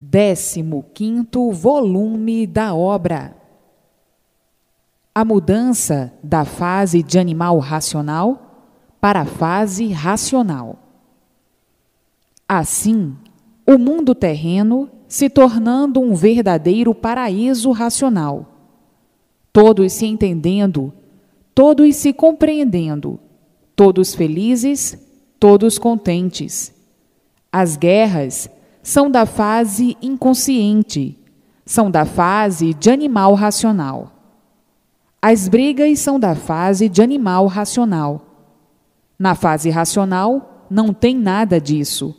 15º volume da obra. A mudança da fase de animal racional para a fase racional. Assim, o mundo terreno se tornando um verdadeiro paraíso racional. Todos se entendendo, todos se compreendendo, todos felizes, todos contentes. As guerras são da fase inconsciente, são da fase de animal racional. As brigas são da fase de animal racional. Na fase racional, não tem nada disso.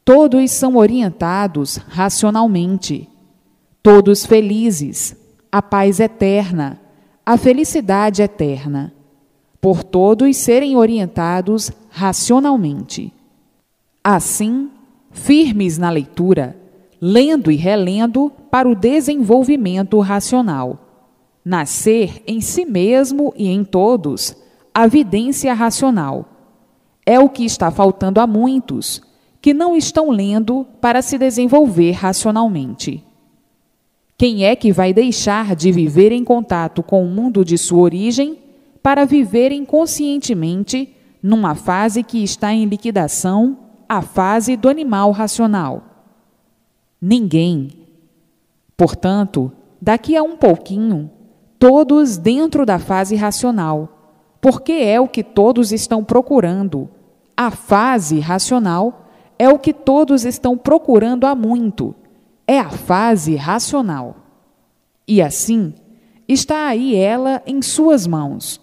Todos são orientados racionalmente. Todos felizes, a paz eterna, a felicidade eterna. Por todos serem orientados racionalmente. Assim, firmes na leitura, lendo e relendo para o desenvolvimento racional. Nascer em si mesmo e em todos a vidência racional. É o que está faltando a muitos, que não estão lendo para se desenvolver racionalmente. Quem é que vai deixar de viver em contato com o mundo de sua origem para viver inconscientemente numa fase que está em liquidação, a fase do animal racional? Ninguém. Portanto, daqui a um pouquinho, todos dentro da fase racional, porque é o que todos estão procurando. A fase racional é o que todos estão procurando há muito. É a fase racional. E assim, está aí ela em suas mãos,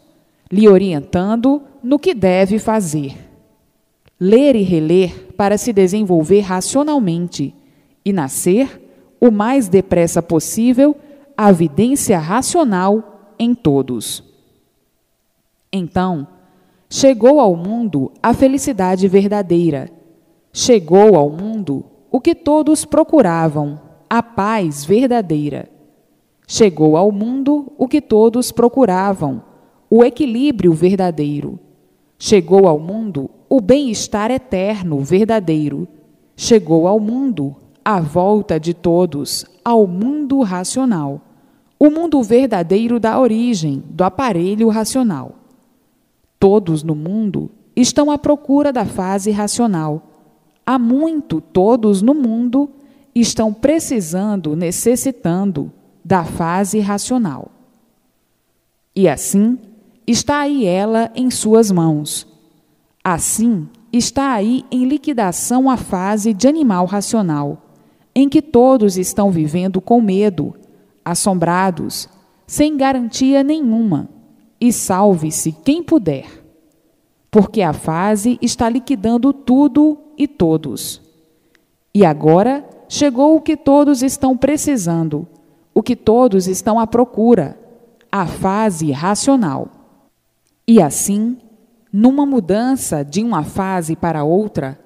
lhe orientando no que deve fazer. Ler e reler para se desenvolver racionalmente e nascer, o mais depressa possível, a vidência racional em todos. Então, chegou ao mundo a felicidade verdadeira. Chegou ao mundo o que todos procuravam, a paz verdadeira. Chegou ao mundo o que todos procuravam, o equilíbrio verdadeiro. Chegou ao mundo o bem-estar eterno verdadeiro. Chegou ao mundo a volta de todos ao mundo racional, o mundo verdadeiro da origem do aparelho racional. Todos no mundo estão à procura da fase racional. Há muito todos no mundo estão precisando, necessitando da fase racional. E assim, está aí ela em suas mãos. Assim, está aí em liquidação a fase de animal racional, em que todos estão vivendo com medo, assombrados, sem garantia nenhuma, e salve-se quem puder, porque a fase está liquidando tudo e todos. E agora chegou o que todos estão precisando, o que todos estão à procura, a fase racional. E assim, numa mudança de uma fase para outra,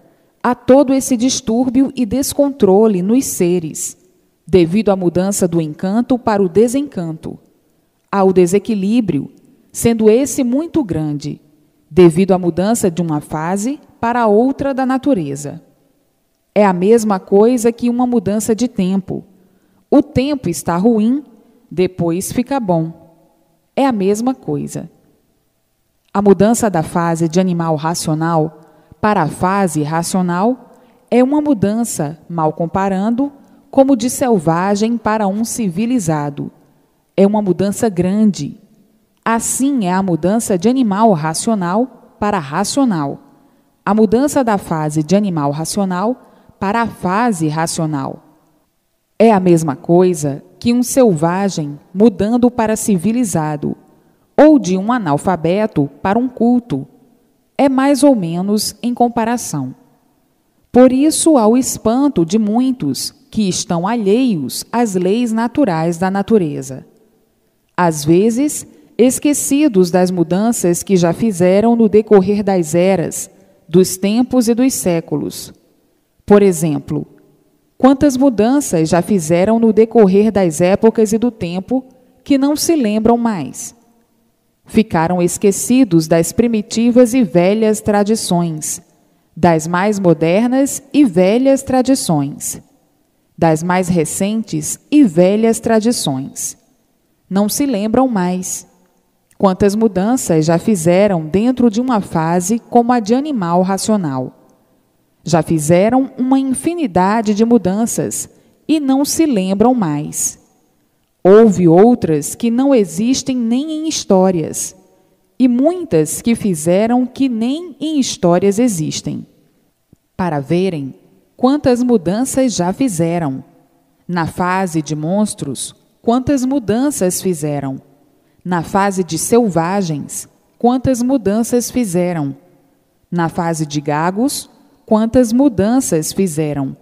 há todo esse distúrbio e descontrole nos seres, devido à mudança do encanto para o desencanto. Há o desequilíbrio, sendo esse muito grande, devido à mudança de uma fase para outra da natureza. É a mesma coisa que uma mudança de tempo. O tempo está ruim, depois fica bom. É a mesma coisa. A mudança da fase de animal racional para a fase racional é uma mudança, mal comparando, como de selvagem para um civilizado. É uma mudança grande. Assim é a mudança de animal racional para racional. A mudança da fase de animal racional para a fase racional. É a mesma coisa que um selvagem mudando para civilizado, ou de um analfabeto para um culto. É mais ou menos em comparação. Por isso há o espanto de muitos que estão alheios às leis naturais da natureza. Às vezes, esquecidos das mudanças que já fizeram no decorrer das eras, dos tempos e dos séculos. Por exemplo, quantas mudanças já fizeram no decorrer das épocas e do tempo que não se lembram mais? Ficaram esquecidos das primitivas e velhas tradições, das mais modernas e velhas tradições. das mais recentes e velhas tradições. Não se lembram mais. Quantas mudanças já fizeram dentro de uma fase como a de animal racional? Já fizeram uma infinidade de mudanças e não se lembram mais. Houve outras que não existem nem em histórias, e muitas que fizeram que nem em histórias existem. Para verem quantas mudanças já fizeram. Na fase de monstros, quantas mudanças fizeram. Na fase de selvagens, quantas mudanças fizeram. Na fase de gagos, quantas mudanças fizeram.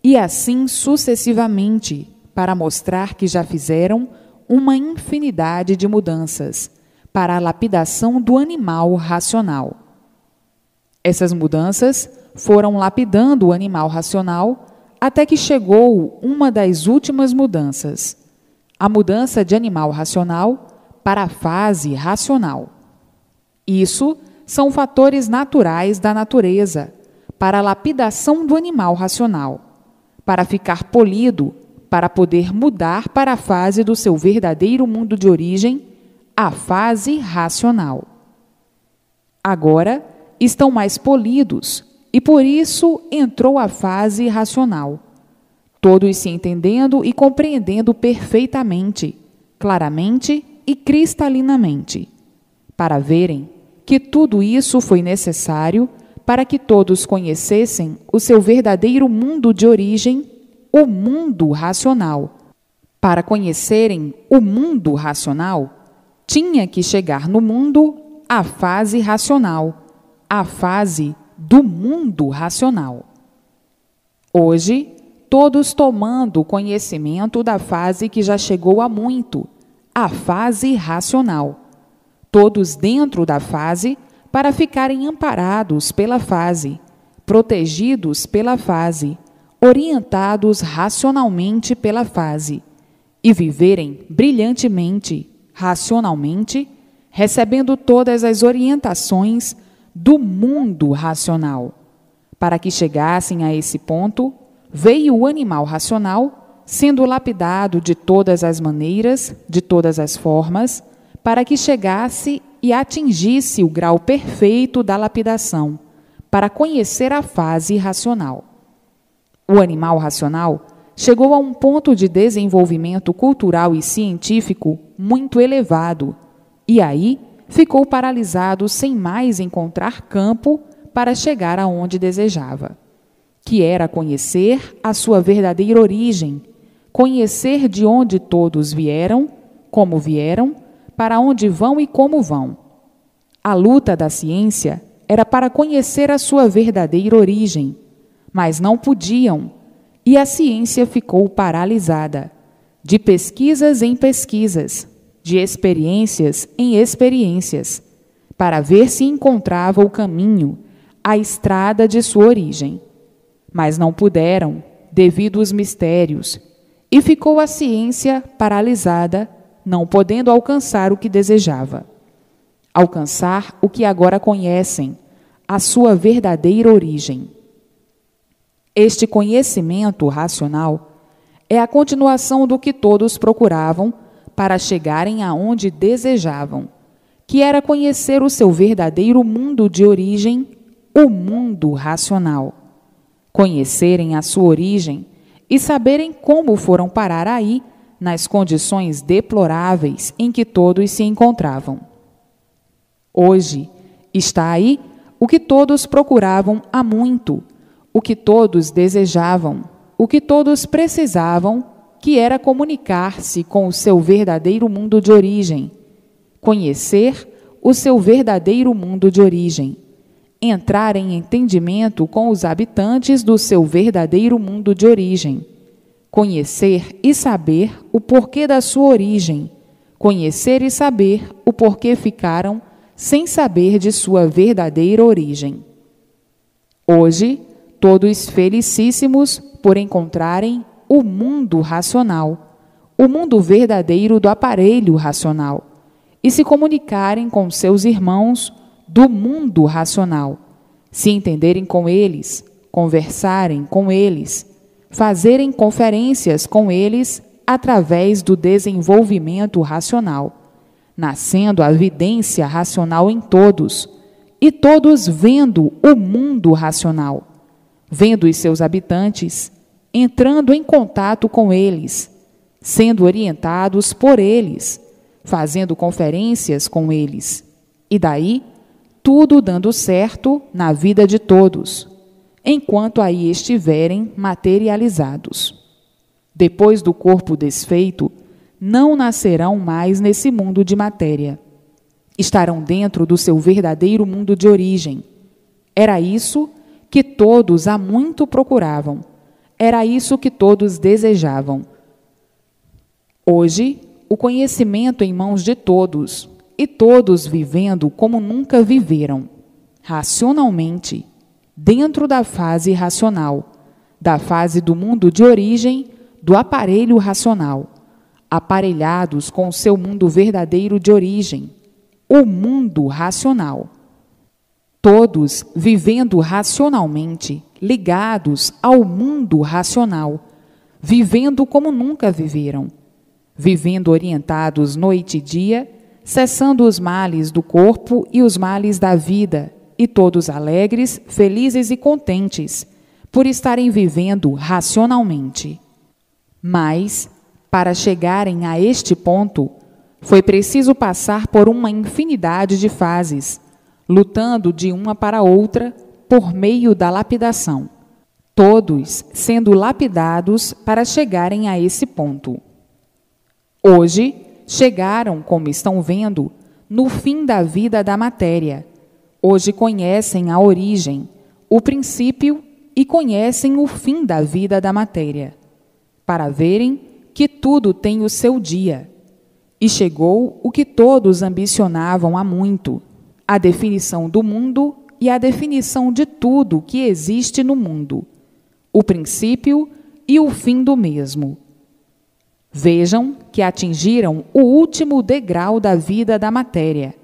E assim sucessivamente, para mostrar que já fizeram uma infinidade de mudanças para a lapidação do animal racional. Essas mudanças foram lapidando o animal racional até que chegou uma das últimas mudanças, a mudança de animal racional para a fase racional. Isso são fatores naturais da natureza para a lapidação do animal racional, para ficar polido, para poder mudar para a fase do seu verdadeiro mundo de origem, a fase racional. Agora estão mais polidos e por isso entrou a fase racional, todos se entendendo e compreendendo perfeitamente, claramente e cristalinamente, para verem que tudo isso foi necessário para que todos conhecessem o seu verdadeiro mundo de origem, o mundo racional. Para conhecerem o mundo racional, tinha que chegar no mundo a fase racional, a fase do mundo racional. Hoje, todos tomando conhecimento da fase que já chegou há muito, a fase racional. Todos dentro da fase para ficarem amparados pela fase, protegidos pela fase, orientados racionalmente pela fase e viverem brilhantemente, racionalmente, recebendo todas as orientações do mundo racional. Para que chegassem a esse ponto, veio o animal racional, sendo lapidado de todas as maneiras, de todas as formas, para que chegasse e atingisse o grau perfeito da lapidação, para conhecer a fase racional. O animal racional chegou a um ponto de desenvolvimento cultural e científico muito elevado, e aí ficou paralisado sem mais encontrar campo para chegar aonde desejava, que era conhecer a sua verdadeira origem, conhecer de onde todos vieram, como vieram, para onde vão e como vão. A luta da ciência era para conhecer a sua verdadeira origem, mas não podiam, e a ciência ficou paralisada, de pesquisas em pesquisas, de experiências em experiências, para ver se encontrava o caminho, a estrada de sua origem. Mas não puderam, devido aos mistérios, e ficou a ciência paralisada, não podendo alcançar o que desejava. Alcançar o que agora conhecem, a sua verdadeira origem. Este conhecimento racional é a continuação do que todos procuravam para chegarem aonde desejavam, que era conhecer o seu verdadeiro mundo de origem, o mundo racional. Conhecerem a sua origem e saberem como foram parar aí, nas condições deploráveis em que todos se encontravam. Hoje está aí o que todos procuravam há muito, o que todos desejavam, o que todos precisavam, que era comunicar-se com o seu verdadeiro mundo de origem, conhecer o seu verdadeiro mundo de origem, entrar em entendimento com os habitantes do seu verdadeiro mundo de origem, conhecer e saber o porquê da sua origem, conhecer e saber o porquê ficaram sem saber de sua verdadeira origem. Hoje, todos felicíssimos por encontrarem o mundo racional, o mundo verdadeiro do aparelho racional, e se comunicarem com seus irmãos do mundo racional, se entenderem com eles, conversarem com eles, fazerem conferências com eles através do desenvolvimento racional, nascendo a vidência racional em todos, e todos vendo o mundo racional, vendo os seus habitantes, entrando em contato com eles, sendo orientados por eles, fazendo conferências com eles, e daí tudo dando certo na vida de todos, enquanto aí estiverem materializados. Depois do corpo desfeito, não nascerão mais nesse mundo de matéria. Estarão dentro do seu verdadeiro mundo de origem. Era isso que todos há muito procuravam. Era isso que todos desejavam. Hoje, o conhecimento em mãos de todos, e todos vivendo como nunca viveram, racionalmente, dentro da fase racional, da fase do mundo de origem, do aparelho racional, aparelhados com o seu mundo verdadeiro de origem, o mundo racional. Todos vivendo racionalmente, ligados ao mundo racional, vivendo como nunca viveram, vivendo orientados noite e dia, cessando os males do corpo e os males da vida, e todos alegres, felizes e contentes, por estarem vivendo racionalmente. Mas, para chegarem a este ponto, foi preciso passar por uma infinidade de fases, lutando de uma para outra por meio da lapidação, todos sendo lapidados para chegarem a esse ponto. Hoje, chegaram, como estão vendo, no fim da vida da matéria. Hoje conhecem a origem, o princípio e conhecem o fim da vida da matéria, para verem que tudo tem o seu dia. E chegou o que todos ambicionavam há muito, a definição do mundo e a definição de tudo que existe no mundo, o princípio e o fim do mesmo. Vejam que atingiram o último degrau da vida da matéria.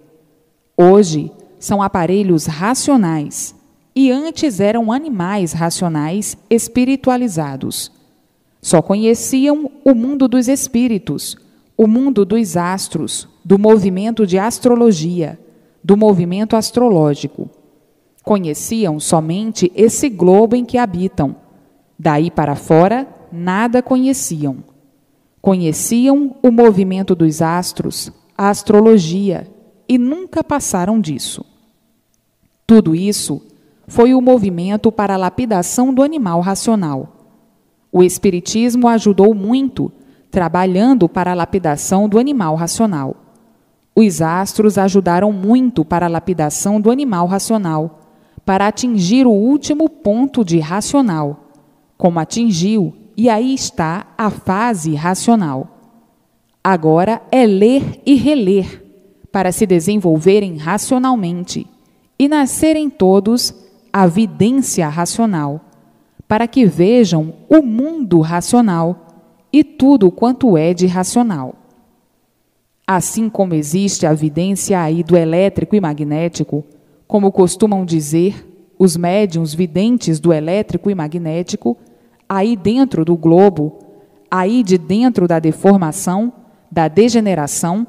Hoje são aparelhos racionais e antes eram animais racionais espiritualizados. Só conheciam o mundo dos espíritos, o mundo dos astros, do movimento de astrologia, do movimento astrológico. Conheciam somente esse globo em que habitam. Daí para fora, nada conheciam. Conheciam o movimento dos astros, a astrologia, e nunca passaram disso. Tudo isso foi o movimento para a lapidação do animal racional. O Espiritismo ajudou muito, trabalhando para a lapidação do animal racional. Os astros ajudaram muito para a lapidação do animal racional, para atingir o último ponto de racional, como atingiu, e aí está a fase racional. Agora é ler e reler, para se desenvolverem racionalmente, e nascerem todos a vidência racional, para que vejam o mundo racional e tudo quanto é de racional. Assim como existe a vidência aí do elétrico e magnético, como costumam dizer os médiuns videntes do elétrico e magnético, aí dentro do globo, aí de dentro da deformação, da degeneração,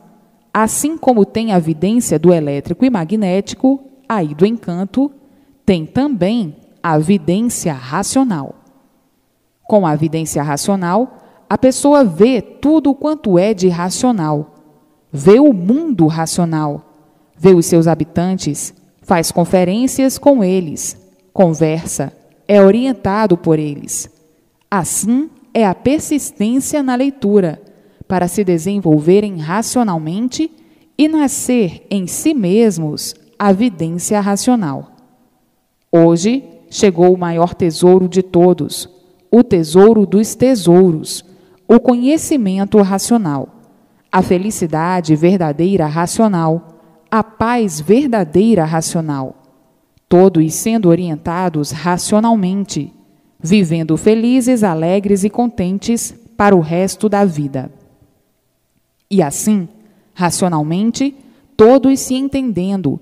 assim como tem a vidência do elétrico e magnético, aí do encanto, tem também a vidência racional. Com a vidência racional, a pessoa vê tudo quanto é de racional, vê o mundo racional, vê os seus habitantes, faz conferências com eles, conversa, é orientado por eles. Assim é a persistência na leitura, para se desenvolverem racionalmente e nascer em si mesmos a vidência racional. Hoje chegou o maior tesouro de todos, o tesouro dos tesouros, o conhecimento racional, a felicidade verdadeira racional, a paz verdadeira racional, todos sendo orientados racionalmente, vivendo felizes, alegres e contentes para o resto da vida. E assim, racionalmente, todos se entendendo,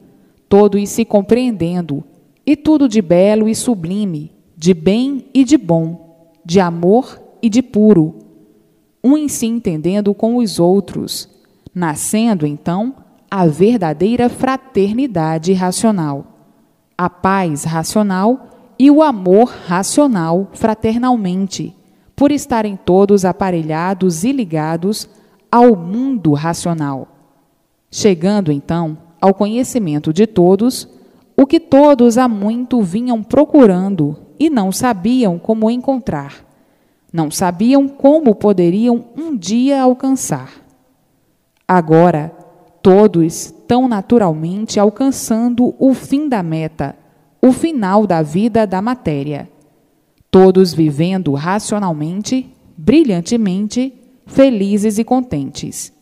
todos se compreendendo, e tudo de belo e sublime, de bem e de bom, de amor e de puro, um em se entendendo com os outros, nascendo, então, a verdadeira fraternidade racional, a paz racional e o amor racional fraternalmente, por estarem todos aparelhados e ligados ao mundo racional, chegando, então, ao conhecimento de todos, o que todos há muito vinham procurando e não sabiam como encontrar, não sabiam como poderiam um dia alcançar. Agora, todos estão naturalmente alcançando o fim da meta, o final da vida da matéria, todos vivendo racionalmente, brilhantemente, felizes e contentes.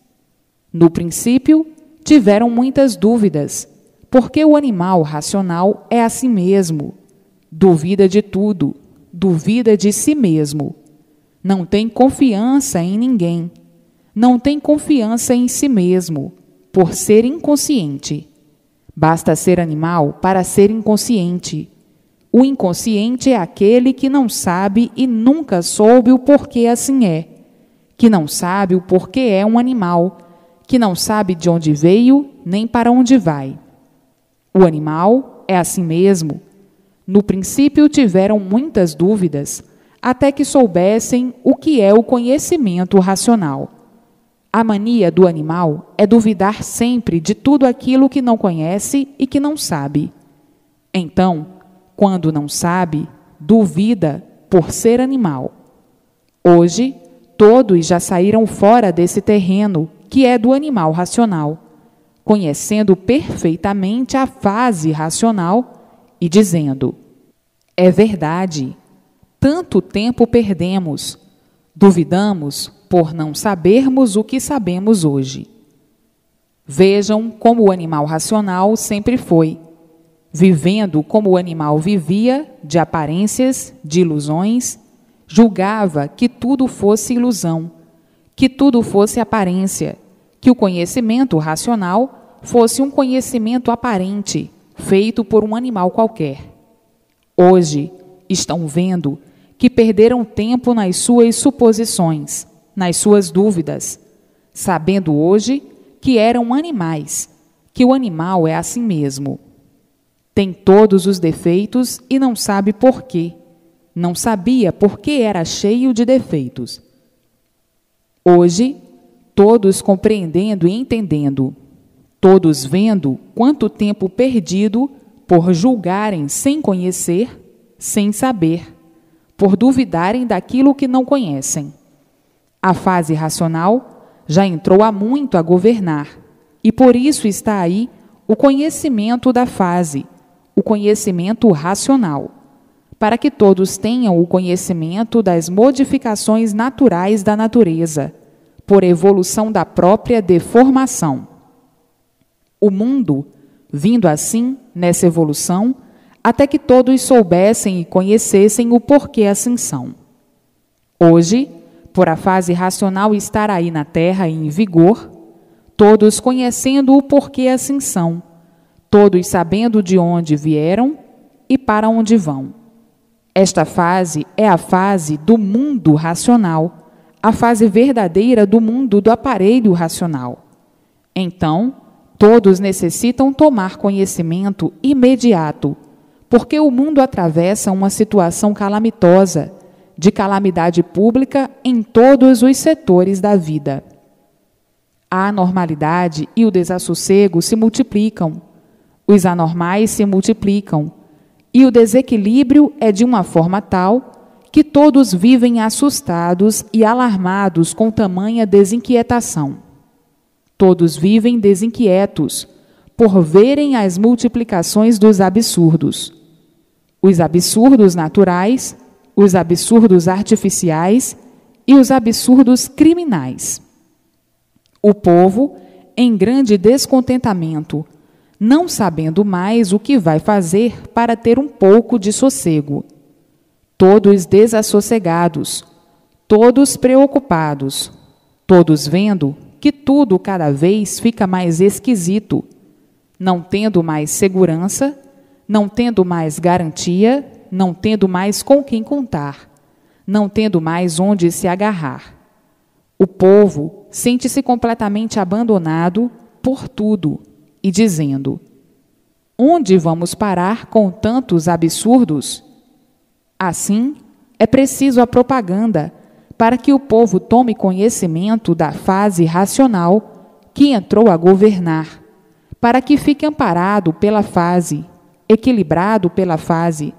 No princípio, tiveram muitas dúvidas, porque o animal racional é assim mesmo, duvida de tudo, duvida de si mesmo, não tem confiança em ninguém, não tem confiança em si mesmo, por ser inconsciente. Basta ser animal para ser inconsciente. O inconsciente é aquele que não sabe e nunca soube o porquê assim é, que não sabe o porquê é um animal, que não sabe de onde veio nem para onde vai. O animal é assim mesmo. No princípio tiveram muitas dúvidas, até que soubessem o que é o conhecimento racional. A mania do animal é duvidar sempre de tudo aquilo que não conhece e que não sabe. Então, quando não sabe, duvida por ser animal. Hoje, todos já saíram fora desse terreno que é do animal racional, conhecendo perfeitamente a fase racional e dizendo: é verdade, tanto tempo perdemos, duvidamos por não sabermos o que sabemos hoje. Vejam como o animal racional sempre foi, vivendo como o animal vivia, de aparências, de ilusões, julgava que tudo fosse ilusão, que tudo fosse aparência, que o conhecimento racional fosse um conhecimento aparente, feito por um animal qualquer. Hoje, estão vendo que perderam tempo nas suas suposições, nas suas dúvidas, sabendo hoje que eram animais, que o animal é assim mesmo. Tem todos os defeitos e não sabe por quê. Não sabia por que era cheio de defeitos. Hoje, todos compreendendo e entendendo, todos vendo quanto tempo perdido por julgarem sem conhecer, sem saber, por duvidarem daquilo que não conhecem. A fase racional já entrou há muito a governar, e por isso está aí o conhecimento da fase, o conhecimento racional, para que todos tenham o conhecimento das modificações naturais da natureza, por evolução da própria deformação. O mundo, vindo assim, nessa evolução, até que todos soubessem e conhecessem o porquê assim são. Hoje, por a fase racional estar aí na Terra e em vigor, todos conhecendo o porquê assim são, todos sabendo de onde vieram e para onde vão. Esta fase é a fase do mundo racional, a fase verdadeira do mundo do aparelho racional. Então, todos necessitam tomar conhecimento imediato, porque o mundo atravessa uma situação calamitosa, de calamidade pública em todos os setores da vida. A anormalidade e o desassossego se multiplicam, os anormais se multiplicam, e o desequilíbrio é de uma forma tal que todos vivem assustados e alarmados com tamanha desinquietação. Todos vivem desinquietos por verem as multiplicações dos absurdos. Os absurdos naturais, os absurdos artificiais e os absurdos criminais. O povo, em grande descontentamento, não sabendo mais o que vai fazer para ter um pouco de sossego. Todos desassossegados, todos preocupados, todos vendo que tudo cada vez fica mais esquisito, não tendo mais segurança, não tendo mais garantia, não tendo mais com quem contar, não tendo mais onde se agarrar. O povo sente-se completamente abandonado por tudo e dizendo: onde vamos parar com tantos absurdos? Assim, é preciso a propaganda para que o povo tome conhecimento da fase racional que entrou a governar, para que fique amparado pela fase, equilibrado pela fase,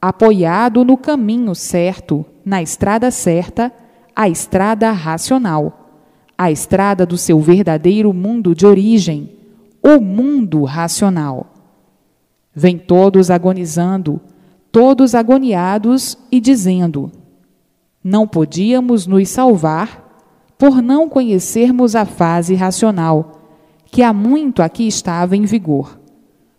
apoiado no caminho certo, na estrada certa, a estrada racional, a estrada do seu verdadeiro mundo de origem, o mundo racional. Vêm todos agonizando, todos agoniados e dizendo: não podíamos nos salvar por não conhecermos a fase racional, que há muito aqui estava em vigor,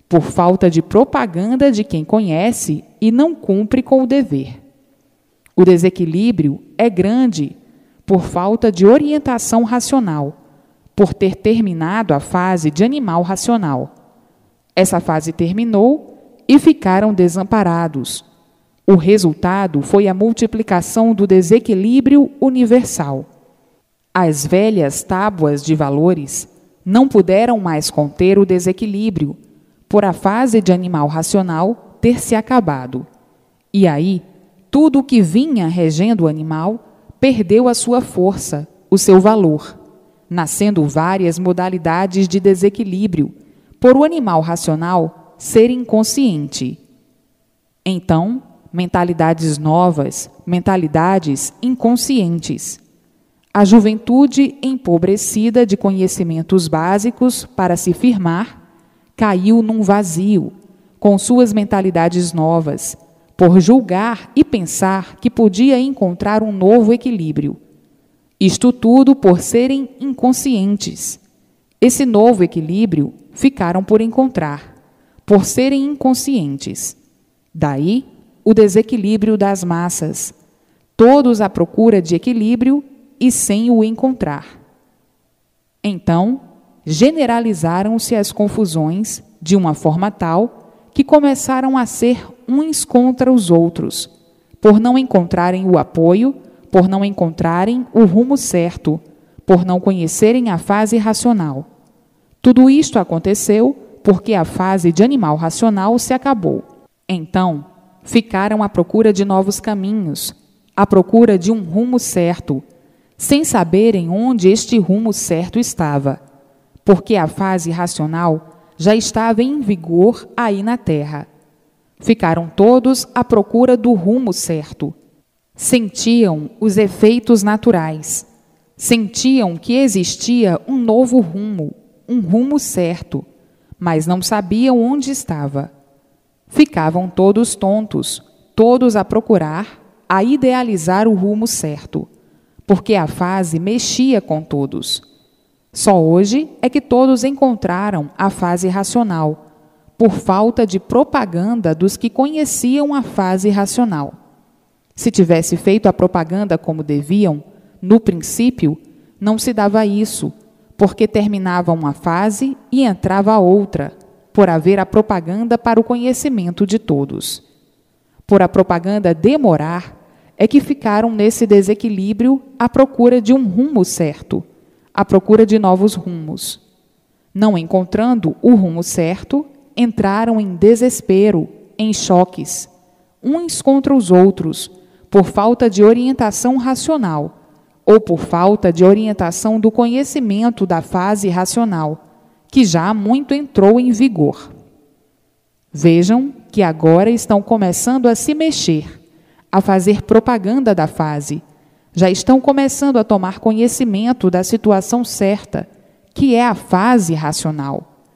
por falta de propaganda de quem conhece e não cumpre com o dever. O desequilíbrio é grande por falta de orientação racional, por ter terminado a fase de animal racional. Essa fase terminou e ficaram desamparados. O resultado foi a multiplicação do desequilíbrio universal. As velhas tábuas de valores não puderam mais conter o desequilíbrio, por a fase de animal racional ter se acabado. E aí, tudo o que vinha regendo o animal perdeu a sua força, o seu valor, nascendo várias modalidades de desequilíbrio, por o animal racional ser inconsciente. Então, mentalidades novas, mentalidades inconscientes. A juventude empobrecida de conhecimentos básicos para se firmar, caiu num vazio, com suas mentalidades novas, por julgar e pensar que podia encontrar um novo equilíbrio. Isto tudo por serem inconscientes. Esse novo equilíbrio ficaram por encontrar, por serem inconscientes. Daí, o desequilíbrio das massas, todos à procura de equilíbrio e sem o encontrar. Então, generalizaram-se as confusões de uma forma tal que começaram a ser uns contra os outros, por não encontrarem o apoio, por não encontrarem o rumo certo, por não conhecerem a fase racional. Tudo isto aconteceu porque a fase de animal racional se acabou. Então, ficaram à procura de novos caminhos, à procura de um rumo certo, sem saberem onde este rumo certo estava, porque a fase racional já estava em vigor aí na Terra. Ficaram todos à procura do rumo certo. Sentiam os efeitos naturais. Sentiam que existia um novo rumo, um rumo certo, mas não sabiam onde estava. Ficavam todos tontos, todos a procurar, a idealizar o rumo certo, porque a fase mexia com todos. Só hoje é que todos encontraram a fase racional, por falta de propaganda dos que conheciam a fase racional. Se tivesse feito a propaganda como deviam, no princípio, não se dava isso, porque terminava uma fase e entrava outra, por haver a propaganda para o conhecimento de todos. Por a propaganda demorar, é que ficaram nesse desequilíbrio à procura de um rumo certo, à procura de novos rumos. Não encontrando o rumo certo, entraram em desespero, em choques, uns contra os outros, por falta de orientação racional, ou por falta de orientação do conhecimento da fase racional, que já há muito entrou em vigor. Vejam que agora estão começando a se mexer, a fazer propaganda da fase, já estão começando a tomar conhecimento da situação certa, que é a fase racional.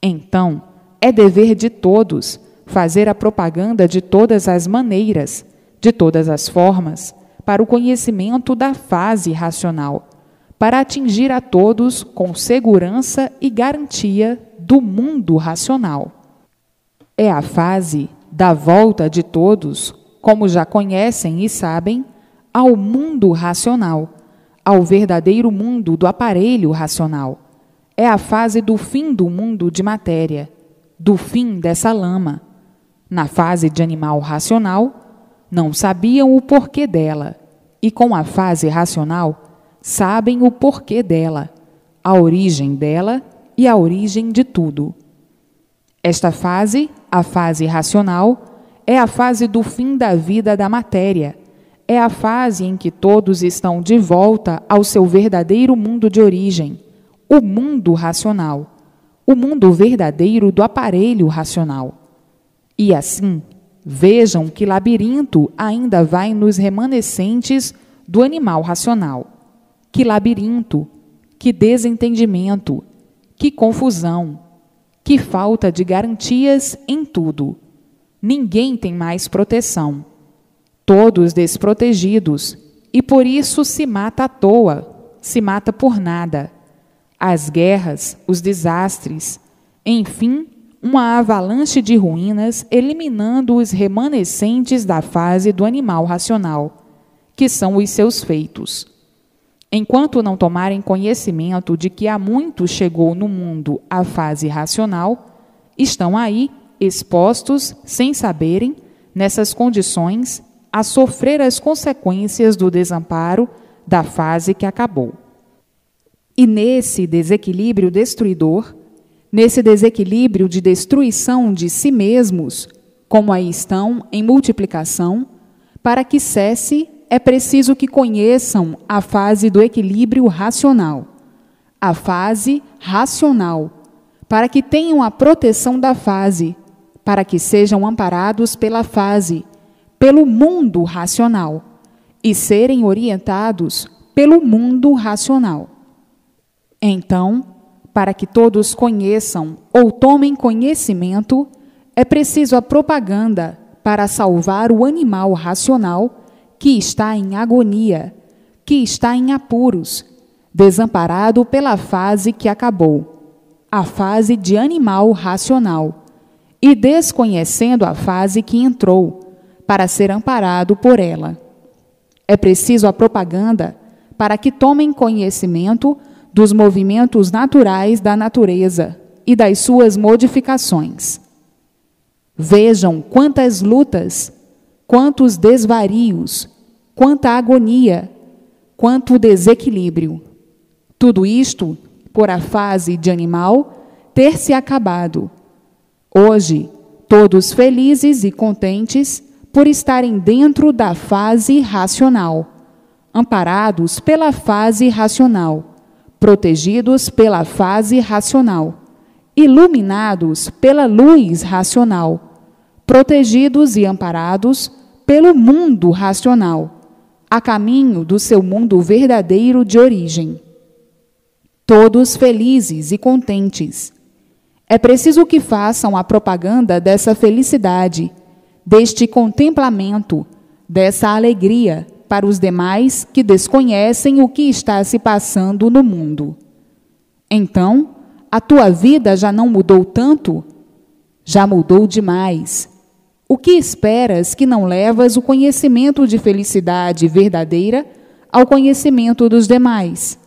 Então, é dever de todos fazer a propaganda de todas as maneiras, de todas as formas, para o conhecimento da fase racional, para atingir a todos com segurança e garantia do mundo racional. É a fase da volta de todos, como já conhecem e sabem, ao mundo racional, ao verdadeiro mundo do aparelho racional. É a fase do fim do mundo de matéria, do fim dessa lama. Na fase de animal racional, não sabiam o porquê dela, e com a fase racional, sabem o porquê dela, a origem dela e a origem de tudo. Esta fase, a fase racional, é a fase do fim da vida da matéria. É a fase em que todos estão de volta ao seu verdadeiro mundo de origem, o mundo racional, o mundo verdadeiro do aparelho racional. E assim, vejam que labirinto ainda vai nos remanescentes do animal racional. Que labirinto, que desentendimento, que confusão, que falta de garantias em tudo. Ninguém tem mais proteção. Todos desprotegidos, e por isso se mata à toa, se mata por nada. As guerras, os desastres, enfim, uma avalanche de ruínas eliminando os remanescentes da fase do animal racional, que são os seus feitos. Enquanto não tomarem conhecimento de que há muito chegou no mundo a fase racional, estão aí, expostos, sem saberem, nessas condições, a sofrer as consequências do desamparo da fase que acabou. E nesse desequilíbrio destruidor, nesse desequilíbrio de destruição de si mesmos, como aí estão em multiplicação, para que cesse, é preciso que conheçam a fase do equilíbrio racional, a fase racional, para que tenham a proteção da fase, para que sejam amparados pela fase, pelo mundo racional, e serem orientados pelo mundo racional. Então, para que todos conheçam ou tomem conhecimento, é preciso a propaganda para salvar o animal racional que está em agonia, que está em apuros, desamparado pela fase que acabou, a fase de animal racional, e desconhecendo a fase que entrou, para ser amparado por ela. É preciso a propaganda para que tomem conhecimento dos movimentos naturais da natureza e das suas modificações. Vejam quantas lutas, quantos desvarios, quanta agonia, quanto desequilíbrio. Tudo isto por a fase de animal ter se acabado. Hoje, todos felizes e contentes por estarem dentro da fase racional, amparados pela fase racional, protegidos pela fase racional, iluminados pela luz racional, protegidos e amparados pelo mundo racional, a caminho do seu mundo verdadeiro de origem. Todos felizes e contentes. É preciso que façam a propaganda dessa felicidade, deste contemplamento, dessa alegria para os demais que desconhecem o que está se passando no mundo. Então, a tua vida já não mudou tanto? Já mudou demais. O que esperas que não levas o conhecimento de felicidade verdadeira ao conhecimento dos demais?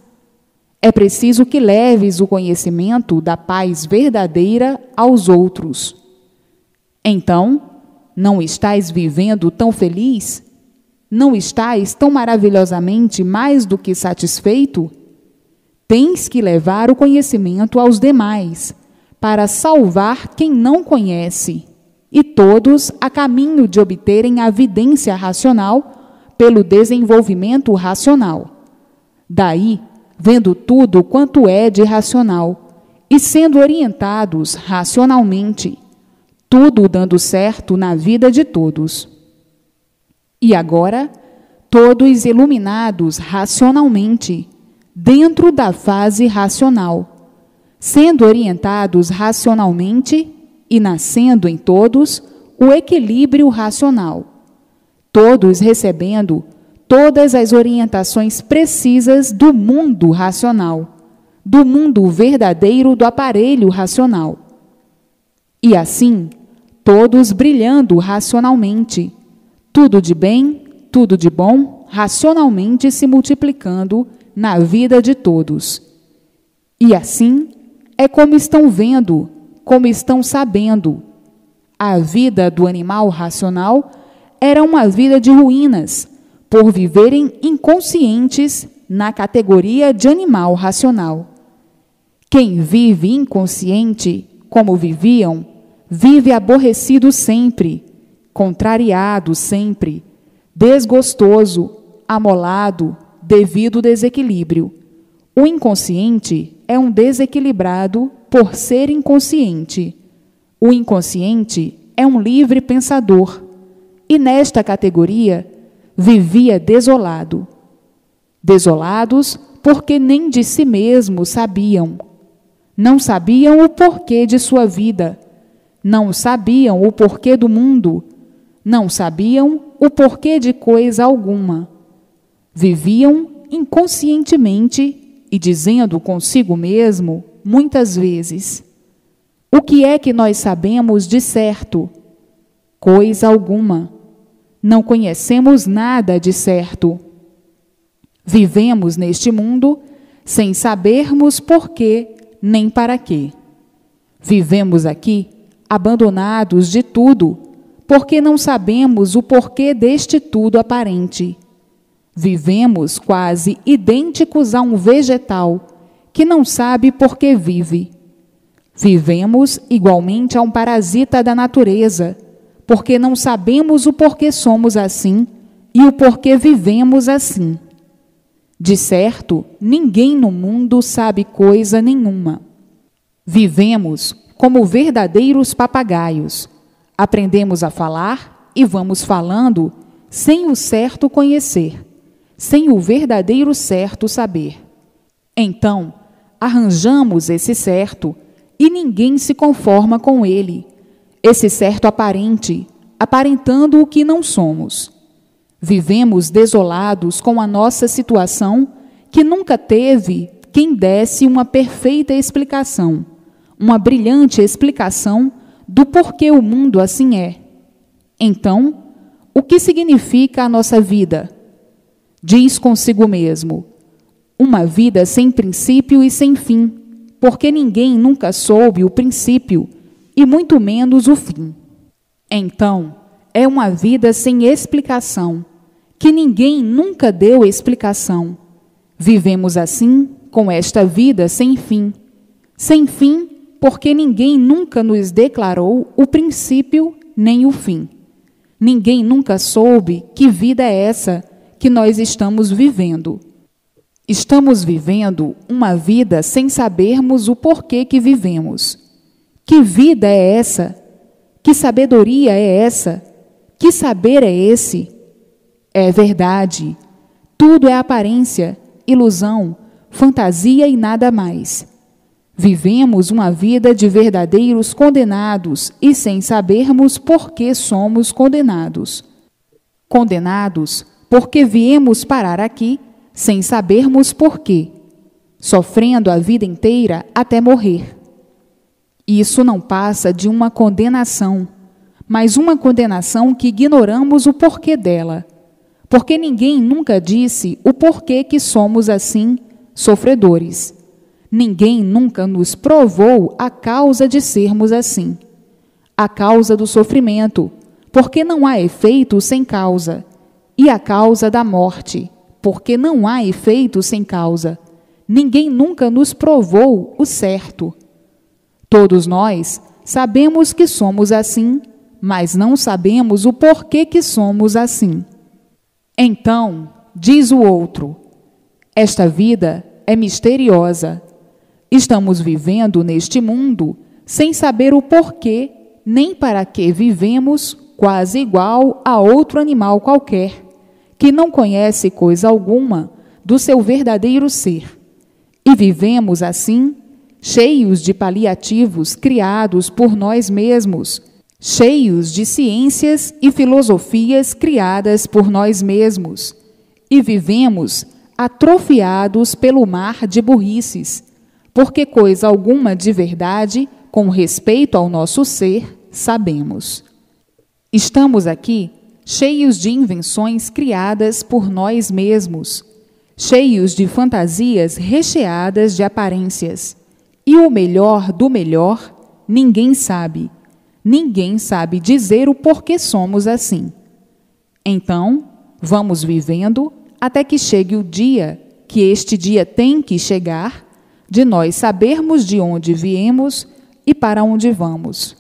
É preciso que leves o conhecimento da paz verdadeira aos outros. Então, não estás vivendo tão feliz? Não estás tão maravilhosamente mais do que satisfeito? Tens que levar o conhecimento aos demais, para salvar quem não conhece, e todos a caminho de obterem a vidência racional pelo desenvolvimento racional. Daí, vendo tudo quanto é de racional, e sendo orientados racionalmente, tudo dando certo na vida de todos. E agora, todos iluminados racionalmente, dentro da fase racional, sendo orientados racionalmente e nascendo em todos o equilíbrio racional, todos recebendo todas as orientações precisas do mundo racional, do mundo verdadeiro do aparelho racional. E assim, todos brilhando racionalmente, tudo de bem, tudo de bom, racionalmente se multiplicando na vida de todos. E assim é como estão vendo, como estão sabendo. A vida do animal racional era uma vida de ruínas, por viverem inconscientes na categoria de animal racional. Quem vive inconsciente, como viviam, vive aborrecido sempre, contrariado sempre, desgostoso, amolado, devido desequilíbrio. O inconsciente é um desequilibrado por ser inconsciente. O inconsciente é um livre pensador, e nesta categoria vivia desolado. Desolados porque nem de si mesmos sabiam. Não sabiam o porquê de sua vida. Não sabiam o porquê do mundo. Não sabiam o porquê de coisa alguma. Viviam inconscientemente e dizendo consigo mesmo, muitas vezes: o que é que nós sabemos de certo? Coisa alguma. Não conhecemos nada de certo. Vivemos neste mundo sem sabermos porquê nem para quê. Vivemos aqui abandonados de tudo, porque não sabemos o porquê deste tudo aparente. Vivemos quase idênticos a um vegetal que não sabe por que vive. Vivemos igualmente a um parasita da natureza, porque não sabemos o porquê somos assim e o porquê vivemos assim. De certo, ninguém no mundo sabe coisa nenhuma. Vivemos como verdadeiros papagaios. Aprendemos a falar e vamos falando sem o certo conhecer, sem o verdadeiro certo saber. Então, arranjamos esse certo e ninguém se conforma com ele, esse certo aparente, aparentando o que não somos. Vivemos desolados com a nossa situação, que nunca teve quem desse uma perfeita explicação, uma brilhante explicação do porquê o mundo assim é. Então, o que significa a nossa vida? Diz consigo mesmo: uma vida sem princípio e sem fim, porque ninguém nunca soube o princípio e muito menos o fim. Então, é uma vida sem explicação, que ninguém nunca deu explicação. Vivemos assim, com esta vida sem fim. Sem fim, porque ninguém nunca nos declarou o princípio nem o fim. Ninguém nunca soube que vida é essa que nós estamos vivendo. Estamos vivendo uma vida sem sabermos o porquê que vivemos. Que vida é essa? Que sabedoria é essa? Que saber é esse? É verdade. Tudo é aparência, ilusão, fantasia e nada mais. Vivemos uma vida de verdadeiros condenados e sem sabermos por que somos condenados. Condenados porque viemos parar aqui sem sabermos por quê, sofrendo a vida inteira até morrer. Isso não passa de uma condenação, mas uma condenação que ignoramos o porquê dela, porque ninguém nunca disse o porquê que somos assim, sofredores. Ninguém nunca nos provou a causa de sermos assim, a causa do sofrimento, porque não há efeito sem causa, e a causa da morte, porque não há efeito sem causa. Ninguém nunca nos provou o certo. Todos nós sabemos que somos assim, mas não sabemos o porquê que somos assim. Então, diz o outro: esta vida é misteriosa. Estamos vivendo neste mundo sem saber o porquê nem para que vivemos, quase igual a outro animal qualquer, que não conhece coisa alguma do seu verdadeiro ser. E vivemos assim, cheios de paliativos criados por nós mesmos, cheios de ciências e filosofias criadas por nós mesmos, e vivemos atrofiados pelo mar de burrices, porque coisa alguma de verdade, com respeito ao nosso ser, sabemos. Estamos aqui cheios de invenções criadas por nós mesmos, cheios de fantasias recheadas de aparências. E o melhor do melhor, ninguém sabe. Ninguém sabe dizer o porquê somos assim. Então, vamos vivendo até que chegue o dia, que este dia tem que chegar, de nós sabermos de onde viemos e para onde vamos.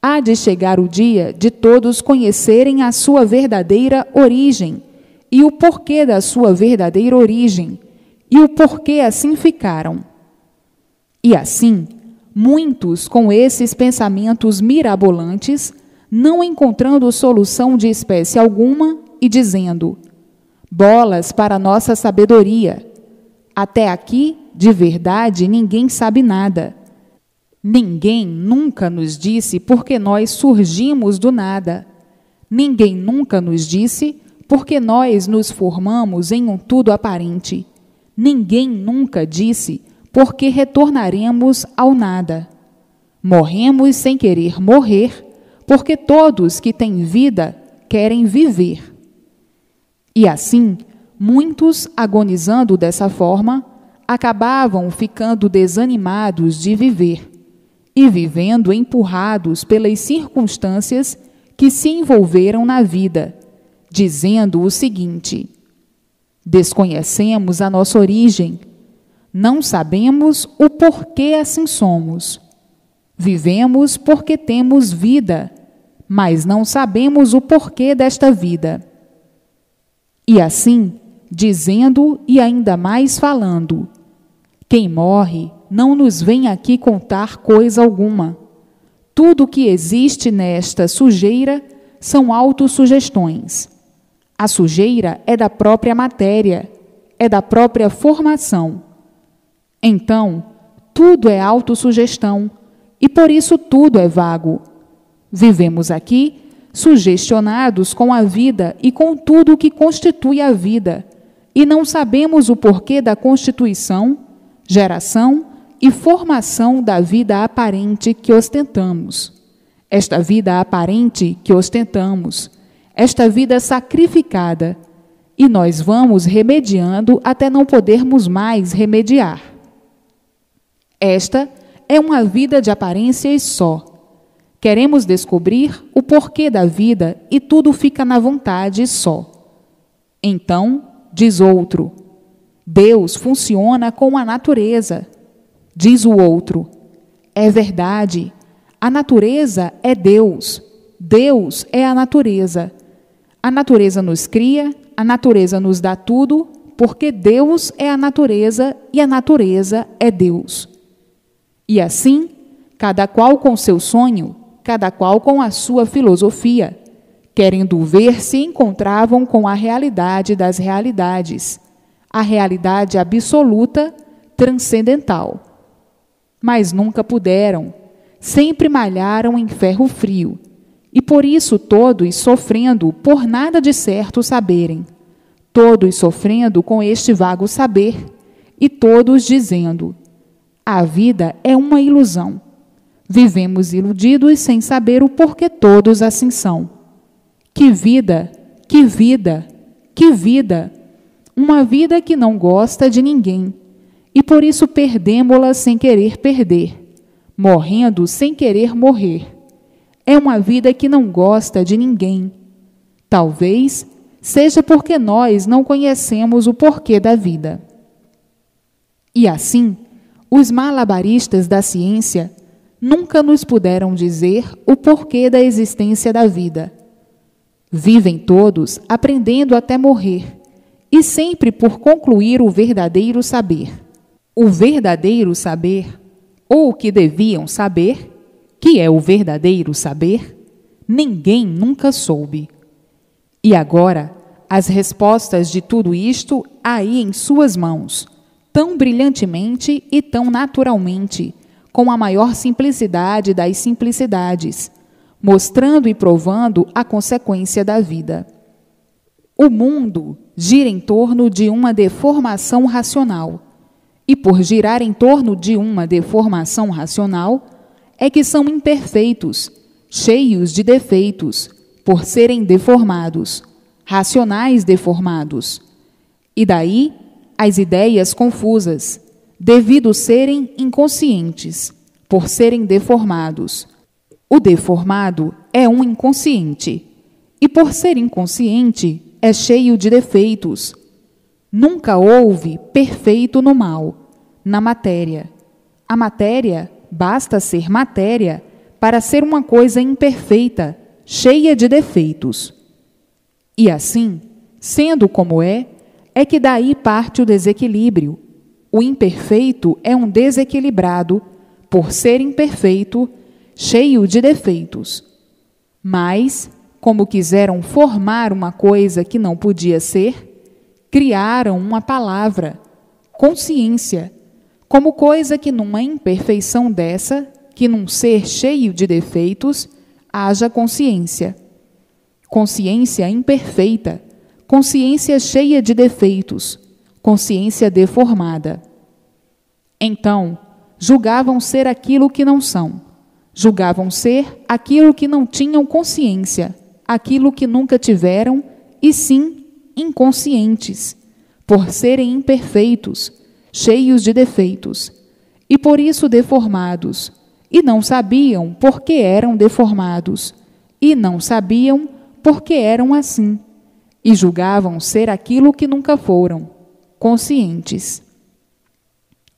Há de chegar o dia de todos conhecerem a sua verdadeira origem e o porquê da sua verdadeira origem e o porquê assim ficaram. E assim, muitos com esses pensamentos mirabolantes, não encontrando solução de espécie alguma e dizendo: bolas para nossa sabedoria. Até aqui, de verdade, ninguém sabe nada. Ninguém nunca nos disse porque nós surgimos do nada. Ninguém nunca nos disse porque nós nos formamos em um tudo aparente. Ninguém nunca disse porque retornaremos ao nada. Morremos sem querer morrer, porque todos que têm vida querem viver. E assim, muitos, agonizando dessa forma, acabavam ficando desanimados de viver e vivendo empurrados pelas circunstâncias que se envolveram na vida, dizendo o seguinte: desconhecemos a nossa origem, não sabemos o porquê assim somos. Vivemos porque temos vida, mas não sabemos o porquê desta vida. E assim, dizendo e ainda mais falando, quem morre não nos vem aqui contar coisa alguma. Tudo o que existe nesta sujeira são autossugestões. A sujeira é da própria matéria, é da própria formação. Então, tudo é autossugestão e por isso tudo é vago. Vivemos aqui sugestionados com a vida e com tudo o que constitui a vida, e não sabemos o porquê da constituição, geração e formação da vida aparente que ostentamos. Esta vida aparente que ostentamos, esta vida sacrificada, e nós vamos remediando até não podermos mais remediar. Esta é uma vida de aparências só. Queremos descobrir o porquê da vida e tudo fica na vontade só. Então, diz outro, Deus funciona com a natureza. Diz o outro, é verdade, a natureza é Deus, Deus é a natureza. A natureza nos cria, a natureza nos dá tudo, porque Deus é a natureza e a natureza é Deus. E assim, cada qual com seu sonho, cada qual com a sua filosofia, querendo ver se encontravam com a realidade das realidades, a realidade absoluta, transcendental. Mas nunca puderam, sempre malharam em ferro frio, e por isso todos sofrendo por nada de certo saberem, todos sofrendo com este vago saber, e todos dizendo: a vida é uma ilusão. Vivemos iludidos sem saber o porquê todos assim são. Que vida, que vida, que vida! Uma vida que não gosta de ninguém, e por isso perdemo-la sem querer perder, morrendo sem querer morrer. É uma vida que não gosta de ninguém. Talvez seja porque nós não conhecemos o porquê da vida. E assim, os malabaristas da ciência nunca nos puderam dizer o porquê da existência da vida. Vivem todos aprendendo até morrer, e sempre por concluir o verdadeiro saber. O verdadeiro saber, ou o que deviam saber, que é o verdadeiro saber, ninguém nunca soube. E agora, as respostas de tudo isto aí em suas mãos, tão brilhantemente e tão naturalmente, com a maior simplicidade das simplicidades, mostrando e provando a consequência da vida. O mundo gira em torno de uma deformação racional, e por girar em torno de uma deformação racional, é que são imperfeitos, cheios de defeitos, por serem deformados, racionais deformados. E daí as ideias confusas, devido serem inconscientes, por serem deformados. O deformado é um inconsciente, e por ser inconsciente, é cheio de defeitos. Nunca houve perfeito no mal, na matéria. A matéria basta ser matéria para ser uma coisa imperfeita, cheia de defeitos. E assim, sendo como é que daí parte o desequilíbrio. O imperfeito é um desequilibrado, por ser imperfeito, cheio de defeitos. Mas, como quiseram formar uma coisa que não podia ser, criaram uma palavra, consciência, como coisa que numa imperfeição dessa, que num ser cheio de defeitos, haja consciência. Consciência imperfeita, consciência cheia de defeitos, consciência deformada. Então, julgavam ser aquilo que não são. Julgavam ser aquilo que não tinham consciência, aquilo que nunca tiveram, e sim inconscientes, por serem imperfeitos, cheios de defeitos, e por isso deformados, e não sabiam por que eram deformados, e não sabiam por que eram assim, e julgavam ser aquilo que nunca foram, conscientes.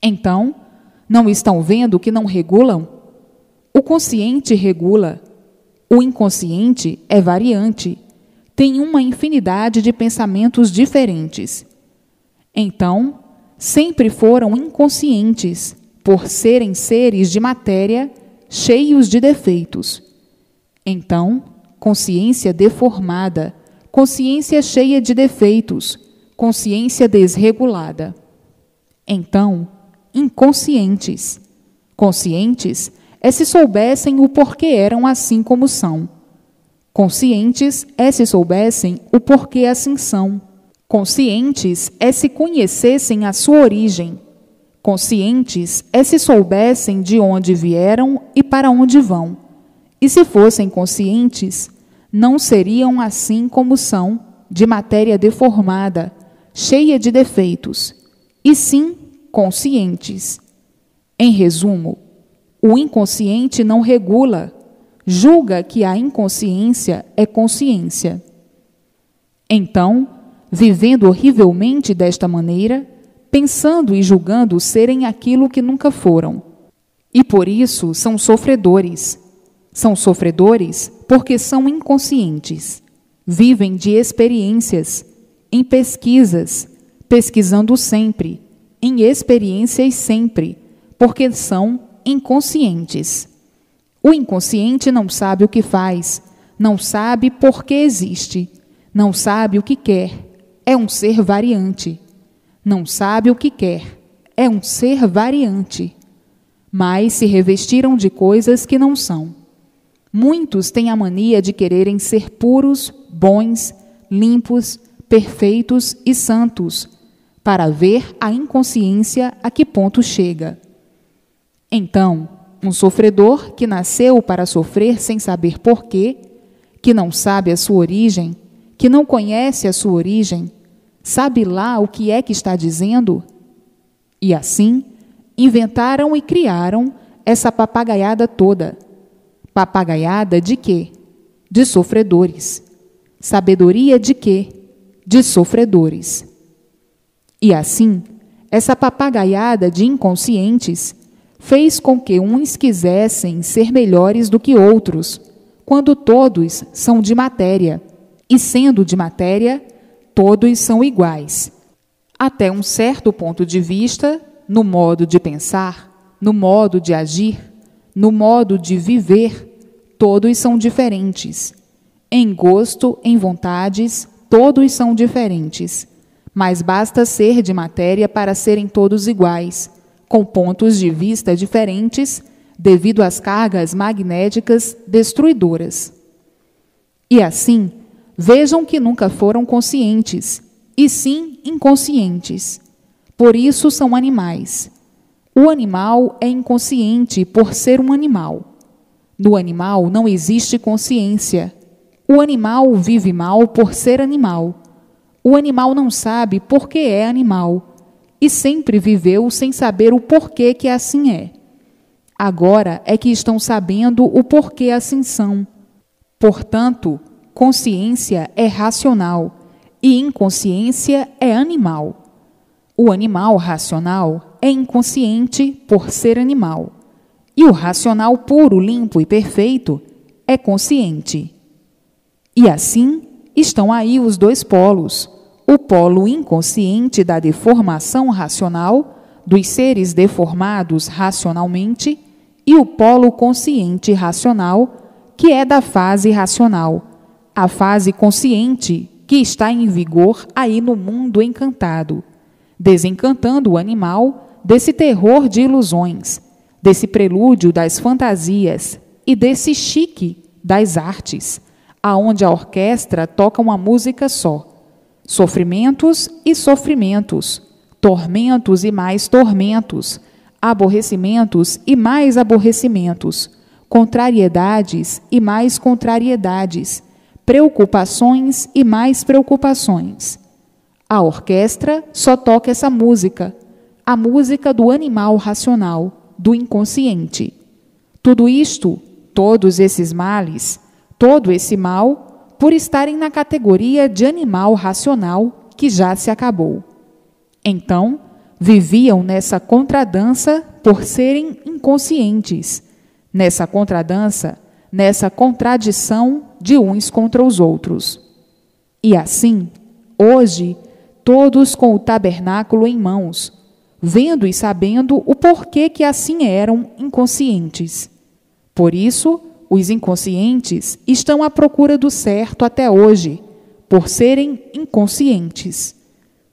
Então, não estão vendo que não regulam? O consciente regula. O inconsciente é variante, tem uma infinidade de pensamentos diferentes. Então, sempre foram inconscientes, por serem seres de matéria, cheios de defeitos. Então, consciência deformada, consciência cheia de defeitos, consciência desregulada. Então, inconscientes. Conscientes é se soubessem o porquê eram assim como são. Conscientes é se soubessem o porquê assim são. Conscientes é se conhecessem a sua origem. Conscientes é se soubessem de onde vieram e para onde vão. E se fossem conscientes, não seriam assim como são, de matéria deformada, cheia de defeitos, e sim conscientes. Em resumo, o inconsciente não regula, julga que a inconsciência é consciência. Então, vivendo horrivelmente desta maneira, pensando e julgando serem aquilo que nunca foram. E por isso são sofredores. São sofredores porque são inconscientes. Vivem de experiências, em pesquisas, pesquisando sempre, em experiências sempre, porque são inconscientes. O inconsciente não sabe o que faz, não sabe por que existe, não sabe o que quer, é um ser variante. Não sabe o que quer, é um ser variante. Mas se revestiram de coisas que não são. Muitos têm a mania de quererem ser puros, bons, limpos, perfeitos e santos, para ver a inconsciência a que ponto chega. Então, um sofredor que nasceu para sofrer sem saber porquê, que não sabe a sua origem, que não conhece a sua origem, sabe lá o que é que está dizendo? E assim, inventaram e criaram essa papagaiada toda. Papagaiada de quê? De sofredores. Sabedoria de quê? De sofredores. E assim, essa papagaiada de inconscientes fez com que uns quisessem ser melhores do que outros, quando todos são de matéria, e sendo de matéria, todos são iguais. Até um certo ponto de vista, no modo de pensar, no modo de agir, no modo de viver, todos são diferentes. Em gosto, em vontades, todos são diferentes. Mas basta ser de matéria para serem todos iguais, com pontos de vista diferentes, devido às cargas magnéticas destruidoras. E assim, vejam que nunca foram conscientes, e sim inconscientes. Por isso são animais. O animal é inconsciente por ser um animal. No animal não existe consciência. O animal vive mal por ser animal. O animal não sabe por que é animal, e sempre viveu sem saber o porquê que assim é. Agora é que estão sabendo o porquê assim são. Portanto, consciência é racional e inconsciência é animal. O animal racional é inconsciente por ser animal, e o racional puro, limpo e perfeito é consciente. E assim estão aí os dois polos, o polo inconsciente da deformação racional, dos seres deformados racionalmente, e o polo consciente racional, que é da fase racional, a fase consciente que está em vigor aí no mundo encantado, desencantando o animal desse terror de ilusões, desse prelúdio das fantasias e desse chique das artes, aonde a orquestra toca uma música só, sofrimentos e sofrimentos, tormentos e mais tormentos, aborrecimentos e mais aborrecimentos, contrariedades e mais contrariedades, preocupações e mais preocupações. A orquestra só toca essa música, a música do animal racional, do inconsciente. Tudo isto, todos esses males, todo esse mal, por estarem na categoria de animal racional que já se acabou. Então, viviam nessa contradança por serem inconscientes, nessa contradança, nessa contradição de uns contra os outros. E assim, hoje, todos com o tabernáculo em mãos, vendo e sabendo o porquê que assim eram inconscientes. Por isso, os inconscientes estão à procura do certo até hoje, por serem inconscientes.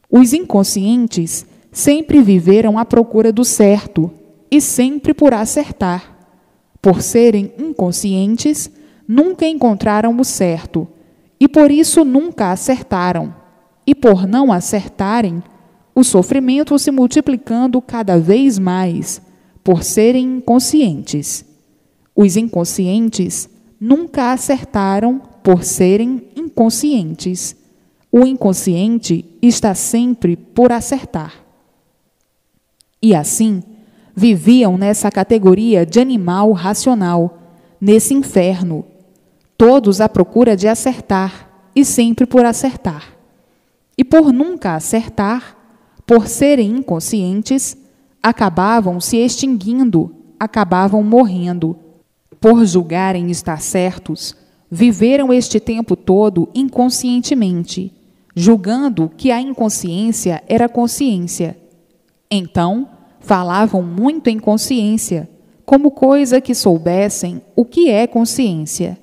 Os inconscientes sempre viveram à procura do certo e sempre por acertar. Por serem inconscientes, nunca encontraram o certo e por isso nunca acertaram. E por não acertarem, o sofrimento se multiplicando cada vez mais, por serem inconscientes. Os inconscientes nunca acertaram por serem inconscientes. O inconsciente está sempre por acertar. E assim, viviam nessa categoria de animal racional, nesse inferno, todos à procura de acertar e sempre por acertar. E por nunca acertar, por serem inconscientes, acabavam se extinguindo, acabavam morrendo. Por julgarem estar certos, viveram este tempo todo inconscientemente, julgando que a inconsciência era consciência. Então, falavam muito em consciência, como coisa que soubessem o que é consciência.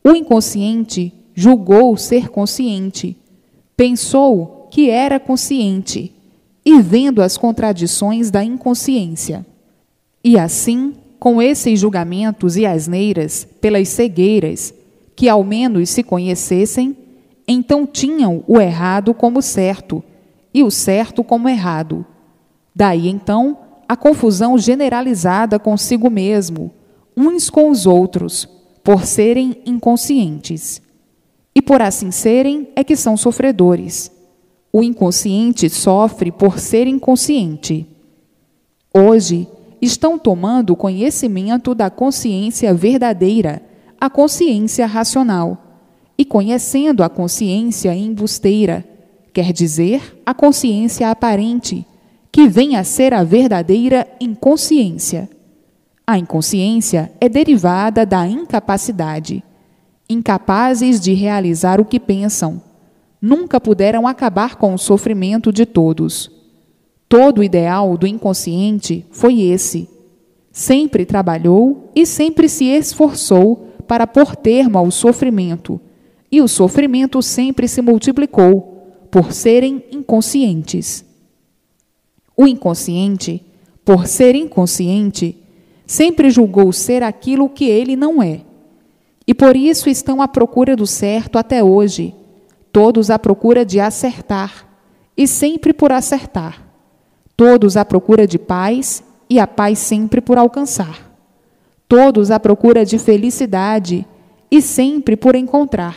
O inconsciente julgou ser consciente, pensou que era consciente, e vendo as contradições da inconsciência. E assim, com esses julgamentos e asneiras, pelas cegueiras, que ao menos se conhecessem, então tinham o errado como certo, e o certo como errado. Daí, então, a confusão generalizada consigo mesmo, uns com os outros, por serem inconscientes. E por assim serem, é que são sofredores. O inconsciente sofre por ser inconsciente. Hoje, estão tomando conhecimento da consciência verdadeira, a consciência racional, e conhecendo a consciência embusteira, quer dizer, a consciência aparente, que vem a ser a verdadeira inconsciência. A inconsciência é derivada da incapacidade. Incapazes de realizar o que pensam, nunca puderam acabar com o sofrimento de todos. Todo o ideal do inconsciente foi esse. Sempre trabalhou e sempre se esforçou para pôr termo ao sofrimento, e o sofrimento sempre se multiplicou, por serem inconscientes. O inconsciente, por ser inconsciente, sempre julgou ser aquilo que ele não é. E por isso estão à procura do certo até hoje, todos à procura de acertar, e sempre por acertar. Todos à procura de paz, e a paz sempre por alcançar. Todos à procura de felicidade, e sempre por encontrar.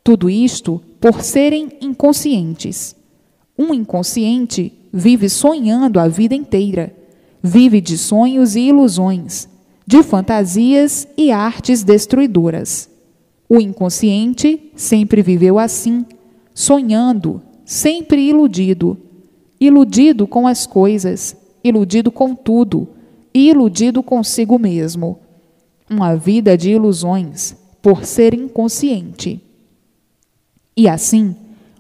Tudo isto por serem inconscientes. Um inconsciente vive sonhando a vida inteira, vive de sonhos e ilusões, de fantasias e artes destruidoras. O inconsciente sempre viveu assim, sonhando, sempre iludido, iludido com as coisas, iludido com tudo, e iludido consigo mesmo. Uma vida de ilusões, por ser inconsciente. E assim,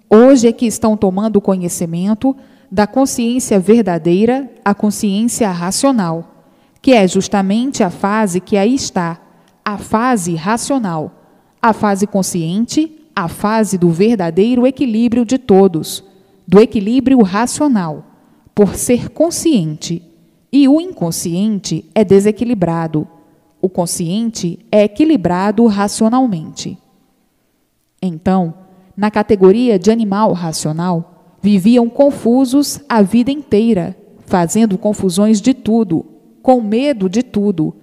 hoje é que estão tomando conhecimento da consciência verdadeira, a consciência racional, que é justamente a fase que aí está, a fase racional, a fase consciente, a fase do verdadeiro equilíbrio de todos, do equilíbrio racional, por ser consciente, e o inconsciente é desequilibrado. O consciente é equilibrado racionalmente. Então, na categoria de animal racional, viviam confusos a vida inteira, fazendo confusões de tudo, com medo de tudo,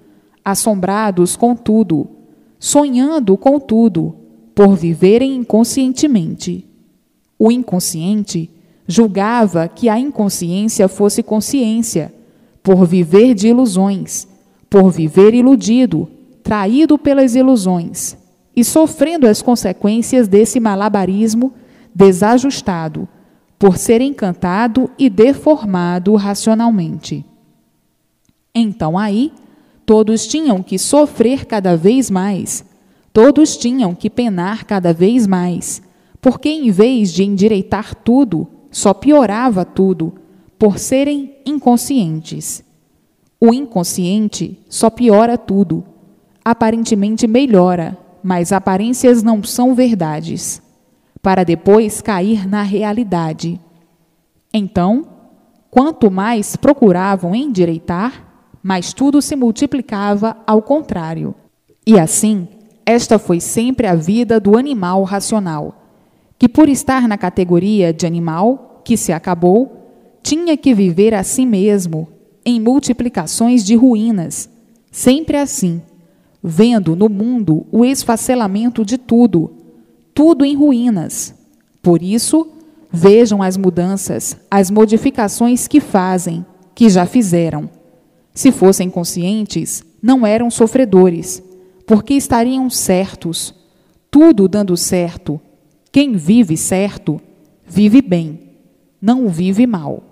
assombrados com tudo, sonhando com tudo, por viverem inconscientemente. O inconsciente julgava que a inconsciência fosse consciência, por viver de ilusões, por viver iludido, traído pelas ilusões, e sofrendo as consequências desse malabarismo desajustado, por ser encantado e deformado racionalmente. Então aí, todos tinham que sofrer cada vez mais, todos tinham que penar cada vez mais, porque em vez de endireitar tudo, só piorava tudo, por serem inconscientes. O inconsciente só piora tudo. Aparentemente melhora, mas aparências não são verdades, para depois cair na realidade. Então, quanto mais procuravam endireitar, mais tudo se multiplicava ao contrário. E assim, esta foi sempre a vida do animal racional, que por estar na categoria de animal, que se acabou, tinha que viver a si mesmo, em multiplicações de ruínas, sempre assim, vendo no mundo o esfacelamento de tudo, tudo em ruínas. Por isso, vejam as mudanças, as modificações que fazem, que já fizeram. Se fossem conscientes, não eram sofredores, porque estariam certos, tudo dando certo. Quem vive certo, vive bem, não vive mal.